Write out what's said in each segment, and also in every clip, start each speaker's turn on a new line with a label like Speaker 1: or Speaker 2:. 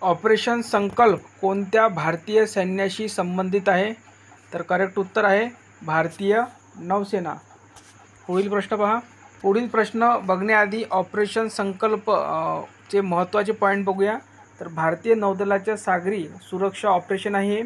Speaker 1: Operation संकल्प कोणत्या भारतीय सैन्याशी संबंधित आहे? तर करेक्ट उत्तर आहे भारतीय नौसेना. पुढील प्रश्न पहा. पुढील प्रश्न बघण्याआधी ऑपरेशन संकल्प चे महत्त्वाचे पॉईंट बघूया. तर भारतीय नौदलाच्या सागरी सुरक्षा ऑपरेशन आहे.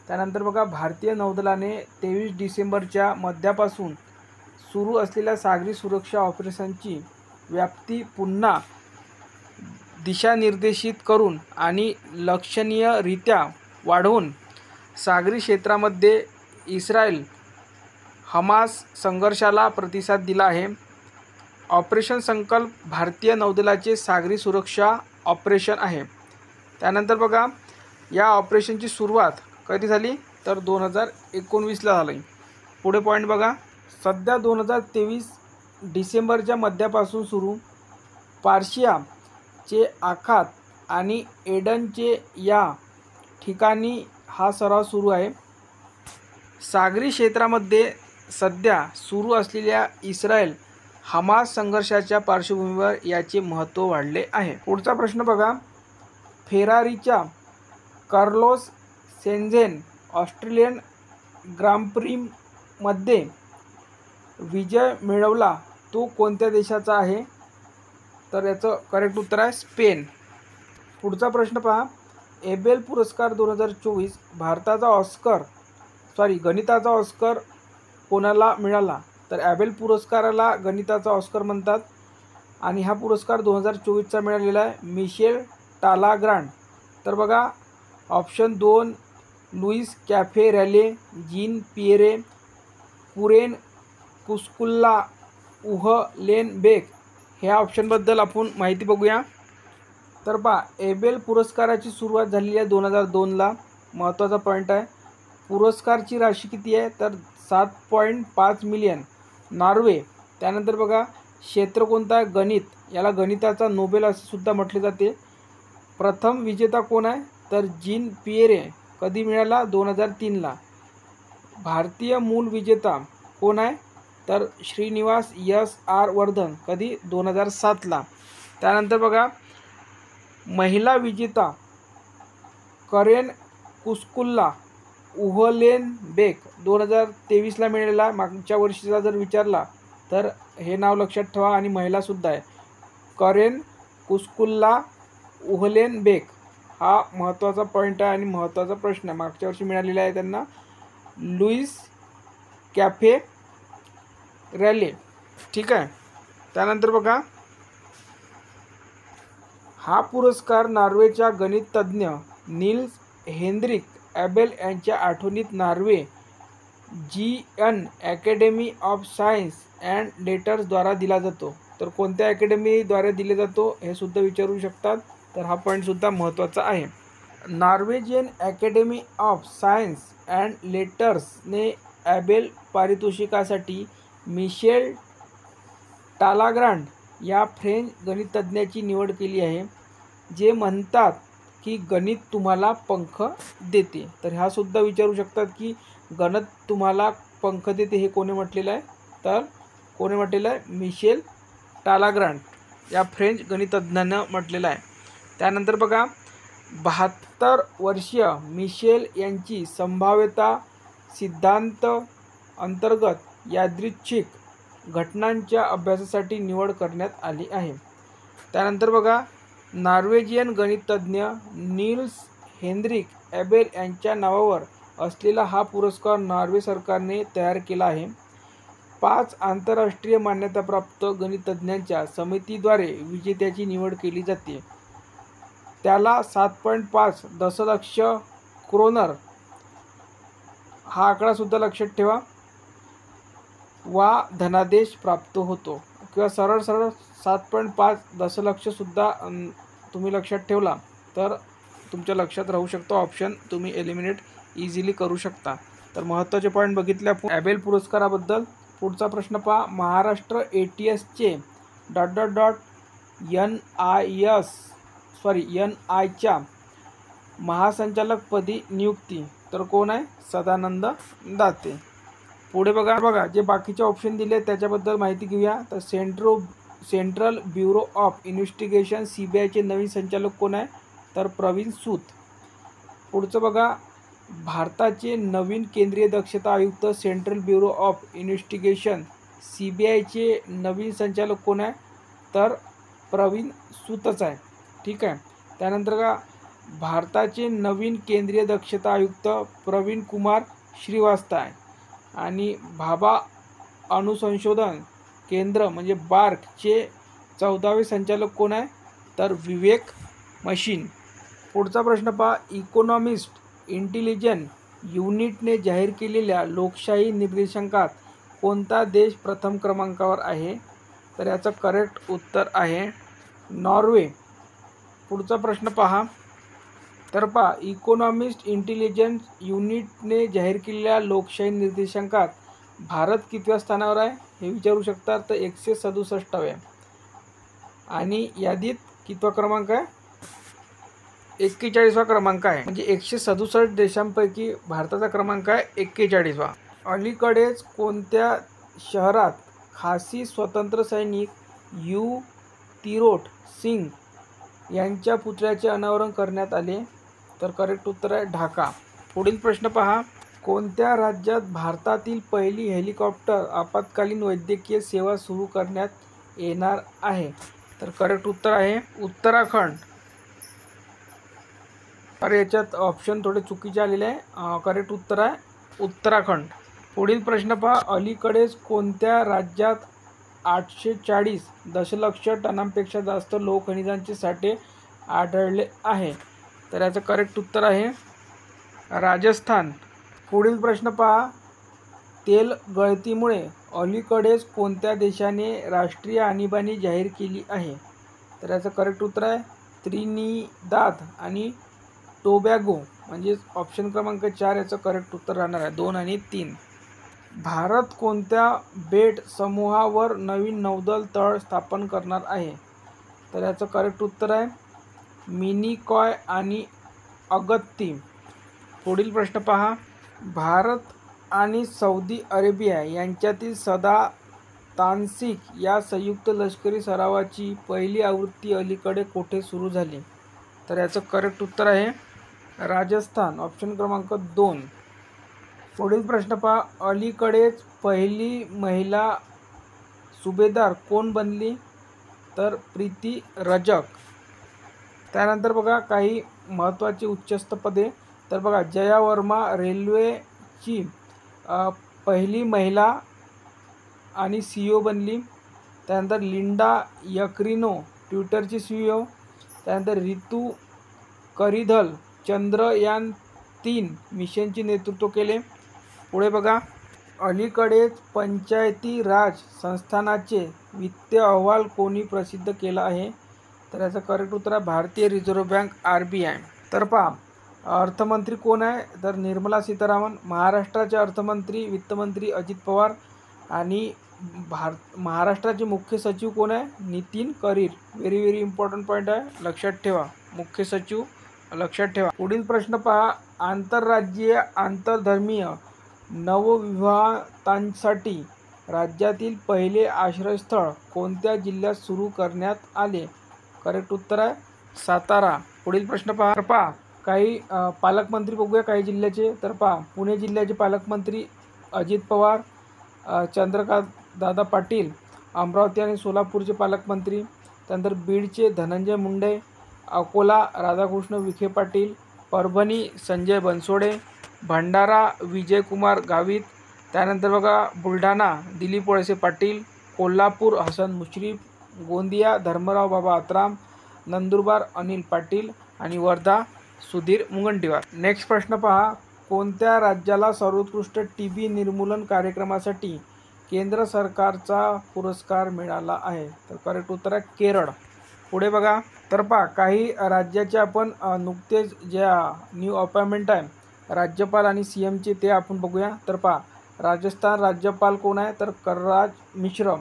Speaker 1: त्यानंतर बघा, भारतीय नौदलाने 23 डिसेंबरच्या मध्यापासून सुरू असलेल्या सागरी सुरक्षा ऑपरेशनची व्याप्ती पुन्हा दिशानिर्देशित करून आणि लक्षणीयरित्या वाढवून सागरी क्षेत्रामध्ये इस्रायल हमास संघर्षाला प्रतिसाद दिला आहे. ऑपरेशन संकल्प भारतीय नौदलाचे सागरी सुरक्षा ऑपरेशन आहे. त्यानंतर बघा, या ऑपरेशनची सुरुवात कधी झाली? तर 2019ला झाली. पुढे पॉईंट बघा. सध्या 2023 डिसेंबरच्या मध्यापासून सुरू पार्शियाचे आखात आणि एडनचे या ठिकाणी हा सराव सुरू आहे. सागरी क्षेत्रामध्ये सध्या सुरू असलेल्या इस्रायल हमास संघर्षाच्या पार्श्वभूमीवर याचे महत्त्व वाढले आहे. पुढचा प्रश्न बघा. फेरारीच्या कार्लोस सेंझेन ऑस्ट्रेलियन ग्रांप्रीमध्ये विजय मिळवला तो कोणत्या देशाचा आहे? तर याचं करेक्ट उत्तर आहे स्पेन. पुढचा प्रश्न पहा. एबेल पुरस्कार 2024 गणिताचा ऑस्कर कोणाला मिळाला? तर एबेल पुरस्काराला गणिताचा ऑस्कर म्हणतात आणि हा पुरस्कार 2024चा मिळालेला आहे मिशेल टालाग्रांड. तर बघा, option 2 Luis Caffarelli, Jean Pierre, कुरेन कुस्कुल्ला, उहलेनबेक ह्या ऑप्शनबद्दल आपण माहिती बघूया. तर पहा, एबेल पुरस्काराची सुरुवात झालेली आहे 2002ला. महत्त्वाचा पॉईंट आहे. पुरस्कारची राशी किती आहे? तर 7.5 मिलियन. नॉर्वे. त्यानंतर बघा, क्षेत्र कोणता आहे? गणित. याला गणिताचा नोबेल असे सुद्धा म्हटले जाते. प्रथम विजेता कोण आहे? तर जीन पिएरे. कधी मिळाला? 2003ला. भारतीय मूल विजेता कोण आहे? तर श्रीनिवास S.R. वर्धन. कधी? 2007ला. त्यानंतर बघा, महिला विजेता कुस्कुल्ला उहलेनबेक 2023ला मिळालेला. मागच्या वर्षीचा जर विचारला तर हे नाव लक्षात ठेवा आणि महिलासुद्धा आहे. करेन कुस्कुल्ला उहलेनबेक हा महत्त्वाचा पॉईंट आहे आणि महत्त्वाचा प्रश्न आहे. मागच्या वर्षी मिळालेला आहे त्यांना. Luis Caffarelli. ठीक आहे. त्यानंतर बघा, हा पुरस्कार नॉर्वेच्या गणिततज्ञ नील्स हेनरिक एबेल यांच्या आठवणीत Norway GN academy of science and लेटर्सद्वारा दिला जातो. तर कोणत्या अकॅडमीद्वारे दिले जातो हे सुद्धा विचारू शकतात. तर हा पॉईंटसुद्धा महत्त्वाचा आहे. Norwegian academy of science and लेटर्सने एबेल पारितोषिकासाठी मिशेल टालाग्रांड या फ्रेंच गणितज्ञाची निवड केली आहे, जे म्हणतात की गणित तुम्हाला पंख देते. तर हा सुद्धा विचारू शकतात की गणित तुम्हाला पंख देते हे कोणी म्हटलेलं आहे? तर कोणी म्हटलेलं आहे? मिशेल टालाग्रांड या फ्रेंच गणितज्ञानं म्हटलेलं आहे. त्यानंतर बघा, 72 वर्षीय मिशेल यांची संभाव्यता सिद्धांत अंतर्गत यादृच्छिक घटनांच्या अभ्यासासाठी निवड करण्यात आली आहे. त्यानंतर बघा, नॉर्वेजियन गणितज्ञ नील्स हेनरिक एबेल यांच्या नावावर असलेला हा पुरस्कार नॉर्वे सरकारने तयार केला आहे. 5 आंतरराष्ट्रीय मान्यताप्राप्त गणितज्ञांच्या समितीद्वारे विजेत्याची निवड केली जाते. त्याला 7.5 दशलक्ष क्रोनर हा आकडासुद्धा लक्षात ठेवा वा धनादेश प्राप्त होतो, किंवा सरळ 7.5 दशलक्षसुद्धा तुम्ही लक्षात ठेवला तर तुमच्या लक्षात राहू शकतो. ऑप्शन तुम्ही एलिमिनेट इझिली करू शकता. तर महत्त्वाचे पॉईंट बघितले आपण एबेल पुरस्काराबद्दल. पुढचा प्रश्न पहा. महाराष्ट्र ATSचे NIच्या महासंचालकपदी नियुक्ती. तर कोण आहे? सदानंद दाते. पुढे बघा, जे बाकीचे ऑप्शन दिले त्याच्याबद्दल माहिती घेऊया. तर सेंट्रल ब्युरो ऑफ इन्व्हेस्टिगेशन CBIचे नवीन संचालक कोण आहे? तर प्रवीण सूत. पुढचं बघा, भारताचे नवीन केंद्रीय दक्षता आयुक्त सेंट्रल ब्युरो ऑफ इन्व्हेस्टिगेशन CBIचे नवीन संचालक कोण आहे? तर प्रवीण सूतच आहे. ठीक आहे. त्यानंतर का भारताचे नवीन केंद्रीय दक्षता आयुक्त प्रवीण कुमार श्रीवास्तव आहे. आणि भाभा अणुसंशोधन केंद्र म्हणजे बार्कचे 14वे संचालक कोण आहे? तर विवेक मशीन. पुढचा प्रश्न पहा, इकॉनॉमिस्ट इंटेलिजन्स युनिटने जाहीर केलेल्या लोकशाही निर्देशांकात कोणता देश प्रथम क्रमांकावर आहे? तर याचं करेक्ट उत्तर आहे नॉर्वे. पुढचा प्रश्न पहा, तर पहा, इकॉनॉमिस्ट इंटेलिजन्स युनिटने जाहीर केलेल्या लोकशाही निर्देशांकात भारत कितव्या स्थानावर आहे हे विचारू शकतात. तर 167. आणि यादीत कितवा क्रमांक आहे? 41वा क्रमांक आहे. म्हणजे 167 देशांपैकी भारताचा क्रमांक आहे 41वा. अलीकडेच कोणत्या शहरात खासी स्वतंत्र सैनिक यू तिरोट सिंग यांच्या पुतळ्याचे अनावरण करण्यात आले? तर करेक्ट उत्तर आहे ढाका. पुढील प्रश्न पहा, कोणत्या राज्यात भारतातील पहिली हेलिकॉप्टर आपत्कालीन वैद्यकीय सेवा सुरू करण्यात येणार आहे? तर करेक्ट उत्तर आहे उत्तराखंड. तर याच्यात ऑप्शन थोडे चुकीचे आलेले आहे. करेक्ट उत्तर आहे उत्तराखंड. पुढील प्रश्न पहा, अलीकडेच कोणत्या राज्यात 840 दशलक्ष टनांपेक्षा जास्त लोहखनिजांचे साठे आढळले आहे? तर याचं करेक्ट उत्तर आहे राजस्थान. पुढील प्रश्न पहा, तेल गळतीमुळे अलीकडेच कोणत्या देशाने राष्ट्रीय आणीबाणी जाहीर केली आहे? तर याचं करेक्ट उत्तर आहे त्रिनिदाद आणि टोबॅगो. म्हणजेच ऑप्शन क्रमांक 4 याचं करेक्ट उत्तर राहणार आहे 2 आणि 3. भारत कोणत्या बेट समूहावर नवीन नौदल तळ स्थापन करणार आहे? तर याचं करेक्ट उत्तर आहे मिनिकॉय आणि अगत्ती. पुढील प्रश्न पहा, भारत आणि सौदी अरेबिया यांच्यातील सदा तान्सिक या संयुक्त लष्करी सरावाची पहिली आवृत्ती अलीकडे कोठे सुरू झाली? तर याचं करेक्ट उत्तर आहे राजस्थान. ऑप्शन क्रमांक 2. पुढील प्रश्न पहा, अलीकडेच पहिली महिला सुभेदार कोण बनली? तर प्रीती रजक. त्यानंतर बघा काही महत्त्वाची उच्चस्थ पदे. तर बघा, जया वर्मा रेल्वेची पहिली महिला आणि CEO बनली. त्यानंतर लिंडा यक्रिनो ट्विटरची CEO. त्यानंतर रितू करिधल चंद्रयान-3 मिशनचे नेतृत्व केले. पुढे बघा, अलीकडेच पंचायती राज संस्थानाचे वित्तीय अहवाल कोणी प्रसिद्ध केला आहे? तर याचं करेक्ट उत्तर आहे भारतीय रिझर्व्ह बँक RBI. तर पहा, अर्थमंत्री कोण आहे? तर निर्मला सीतारामन. महाराष्ट्राचे अर्थमंत्री वित्तमंत्री अजित पवार. आणि महाराष्ट्राचे मुख्य सचिव कोण आहे? नितीन करीर. व्हेरी इम्पॉर्टंट पॉईंट आहे, लक्षात ठेवा. मुख्य सचिव लक्षात ठेवा. पुढील प्रश्न पहा, आंतरराज्यीय आंतरधर्मीय नवविवाहितांसाठी राज्यातील पहिले आश्रयस्थळ कोणत्या जिल्ह्यात सुरू करण्यात आले? करेक्ट उत्तर आहे सातारा. पुढील प्रश्न पहा, काही पालकमंत्री बघूया काही जिल्ह्याचे. तर पहा, पुणे जिल्ह्याचे पालकमंत्री अजित पवार, चंद्रकांत दादा पाटील. अमरावती आणि सोलापूरचे पालकमंत्री. त्यानंतर बीडचे धनंजय मुंडे. अकोला राधाकृष्ण विखे पाटील. परभणी संजय बनसोडे. भंडारा विजयकुमार गावित. त्यानंतर बघा, बुलढाणा दिलीप वळसे पाटील. कोल्हापूर हसन मुश्रीफ. गोंदिया धर्मराव बाबा आत्राम. नंदुरबार अनिल पाटील. आणि वर्धा सुधीर मुनगंटीवार. नेक्स्ट प्रश्न पहा, कोणत्या राज्याला सर्वोत्कृष्ट TB निर्मूलन कार्यक्रमासाठी केंद्र सरकारचा पुरस्कार मिळाला आहे? तर करेक्ट उत्तर आहे केरळ. पुढे बघा, तर पहा काही राज्याचे आपण नुकतेच ज्या न्यू अपॉइंटमेंट आहे राज्यपाल आणि CMचे ते आपण बघूया. तर पहा, राजस्थान राज्यपाल कोण आहे? तर कलराज मिश्र.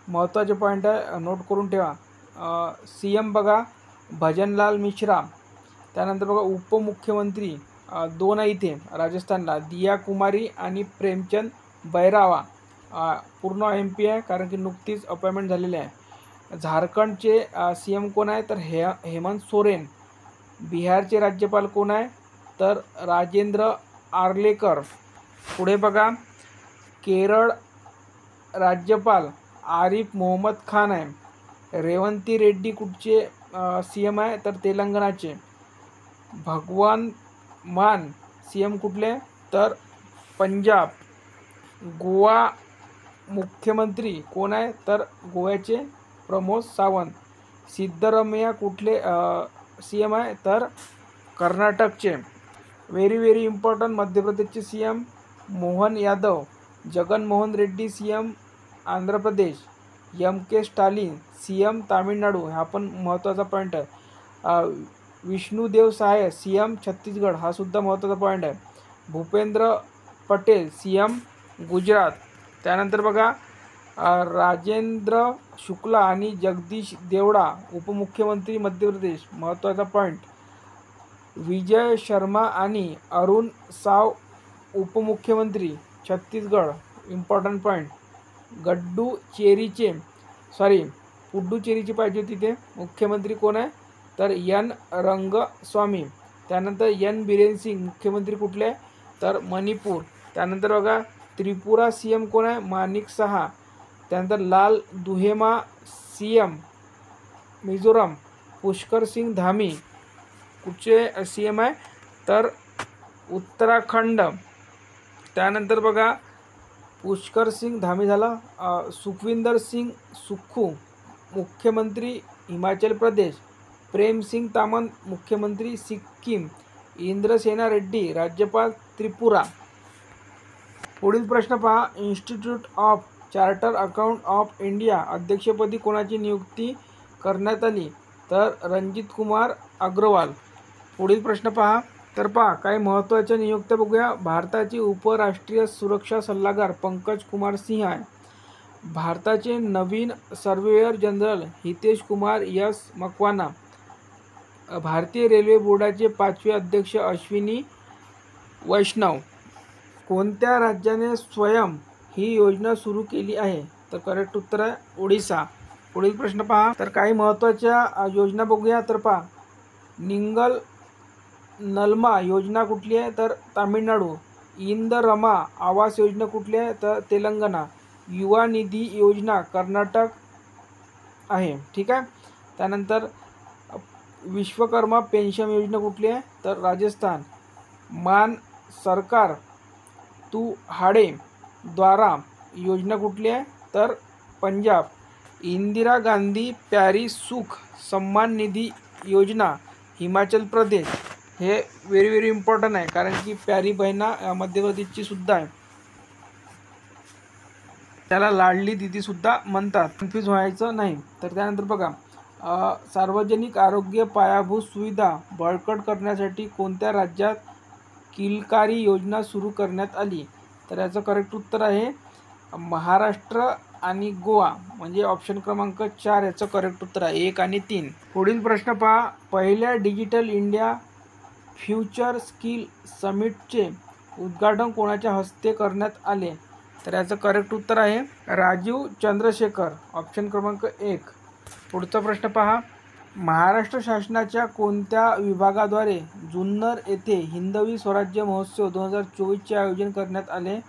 Speaker 1: महत्त्वाचे पॉईंट आहे, नोट करून ठेवा. CM बघा भजनलाल मिश्रा. त्यानंतर बघा उपमुख्यमंत्री 2 आहे इथे राजस्थानला, दिया कुमारी आणि प्रेमचंद बैरावा. पूर्ण MP आहे कारण की नुकतीच अपॉइंटमेंट झालेली आहे. झारखंडचे CM कोण आहे? तर हेमंत सोरेन. बिहारचे राज्यपाल कोण आहे? तर राजेंद्र आर्लेकर. पुढे बघा, केरळ राज्यपाल आरिफ मोहम्मद खान आहे. रेवंती रेड्डी कुठचे CM आहे? तर तेलंगणाचे. भगवान मान CM कुठले? तर पंजाब. गोवा मुख्यमंत्री कोण आहे? तर गोव्याचे प्रमोद सावंत. सिद्धरमैया कुठले CM आहे? तर कर्नाटकचे. व्हेरी इम्पॉर्टंट, मध्य प्रदेशचे CM Mohan Yadav. Jaganmohan Reddy CM Andhra Pradesh. MK Stalin CM Tamil Nadu. हा पण महत्त्वाचा पॉईंट आहे. विष्णुदेव साय CM छत्तीसगड. हा सुद्धा महत्त्वाचा पॉईंट आहे. भूपेंद्र पटेल CM गुजरात. त्यानंतर बघा, राजेंद्र शुक्ला आणि जगदीश देवडा उपमुख्यमंत्री मध्य प्रदेश. महत्त्वाचा पॉईंट. विजय शर्मा आणि अरुण साव उपमुख्यमंत्री छत्तीसगड. Important point. पुडुचेरीचे पाहिजे होती ते मुख्यमंत्री कोण आहे? तर N रंगस्वामी. त्यानंतर N बिरेन सिंग मुख्यमंत्री कुठले आहे? तर मणिपूर. त्यानंतर बघा, त्रिपुरा CM कोण आहे? माणिक सहा. त्यानंतर लाल दुहेमा CM मिझोराम. पुष्कर सिंग धामी कुठचे CM आहे? तर उत्तराखंड. त्यानंतर बघा, पुष्कर सिंग धामी झाला. सुखविंदर सिंग सुक्खू मुख्यमंत्री हिमाचल प्रदेश. प्रेम सिंग तामन मुख्यमंत्री सिक्कीम. इंद्रसेना रेड्डी राज्यपाल त्रिपुरा. पुढील प्रश्न पहा, institute of chartered accountant of India अध्यक्षपदी कोणाची नियुक्ती करण्यात आली? तर रणजित कुमार अग्रवाल. पुढील प्रश्न पहा, तर पहा काही महत्त्वाच्या नियुक्त्या बघूया. भारताचे उपराष्ट्रीय सुरक्षा सल्लागार पंकज कुमार सिंह आहे. भारताचे नवीन surveyor general Hitesh Kumar S Makwana. भारतीय रेल्वे बोर्डाचे 5वे अध्यक्ष अश्विनी वैष्णव. कोणत्या राज्याने स्वयं ही योजना सुरू केली आहे? तर करेक्ट उत्तर आहे ओडिसा. पुढील प्रश्न पहा, तर काही महत्त्वाच्या योजना बघूया. तर पहा, निंगल नलमा योजना कुठली आहे? तर तामिळनाडू. इंदरमा आवास योजना कुठली आहे? तर तेलंगणा. युवा निधी योजना कर्नाटक आहे. ठीक आहे. त्यानंतर विश्वकर्मा पेन्शन योजना कुठली आहे? तर राजस्थान. मान सरकार तू हाडे द्वारा योजना कुठली आहे? तर पंजाब. इंदिरा गांधी प्यारी सुख सम्मान निधी योजना हिमाचल प्रदेश. हे व्हेरी इम्पॉर्टंट आहे, कारण की प्यारी बहिणा मध्य प्रदेशची सुद्धा आहे. त्याला लाडली दिदी सुद्धा म्हणतात, कन्फ्यूज व्हायचं नाही. तर त्यानंतर बघा, सार्वजनिक आरोग्य पायाभूत सुविधा बळकट करण्यासाठी कोणत्या राज्यात किलकारी योजना सुरू करण्यात आली? तर याचं करेक्ट उत्तर आहे महाराष्ट्र आणि गोवा. म्हणजे ऑप्शन क्रमांक 4 याचं करेक्ट उत्तर आहे. 1 आणि 3. पुढील प्रश्न पहा, पहिल्या डिजिटल इंडिया फ्युचर स्किल समिटचे उद्घाटन कोणाच्या हस्ते करण्यात आले? तर याचं करेक्ट उत्तर आहे राजीव चंद्रशेखर. ऑप्शन क्रमांक 1. पुढचा प्रश्न पहा, महाराष्ट्र शासनाच्या कोणत्या विभागाद्वारे जुन्नर येथे हिंदवी स्वराज्य महोत्सव 2024चे आयोजन करण्यात आले?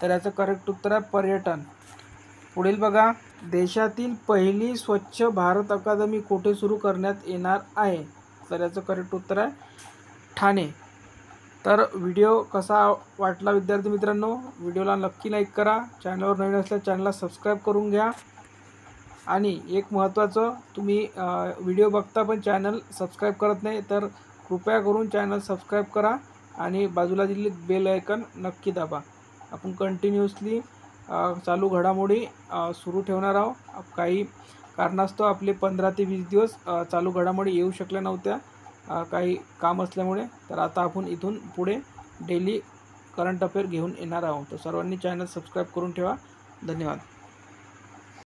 Speaker 1: तर याचं करेक्ट उत्तर आहे पर्यटन. पुढील बघा, देशातील पहिली स्वच्छ भारत अकादमी कोठे सुरू करण्यात येणार आहे? तर याचं करेक्ट उत्तर आहे ठाणे. तर व्हिडिओ कसा वाटला विद्यार्थी मित्रांनो? व्हिडिओला नक्की लाईक करा. चॅनलवर नवीन असल्यास चॅनलला सबस्क्राईब करून घ्या. आणि एक महत्त्वाचं, तुम्ही व्हिडिओ बघता पण चॅनल सबस्क्राईब करत नाही, तर कृपया करून चॅनल सबस्क्राईब करा आणि बाजूला दिलेली बेल आयकन नक्की दाबा. आपण कंटिन्युअसली चालू घडामोडी सुरू ठेवणार आहोत. काही कारणास्तव आपले 15 ते 20 दिवस चालू घडामोडी येऊ शकल्या नव्हत्या, काही काम असल्यामुळे. तर आता आपण इथून पुढे डेली करंट अफेअर घेऊन येणार आहोत. तर सर्वांनी चॅनल सबस्क्राईब करून ठेवा. धन्यवाद.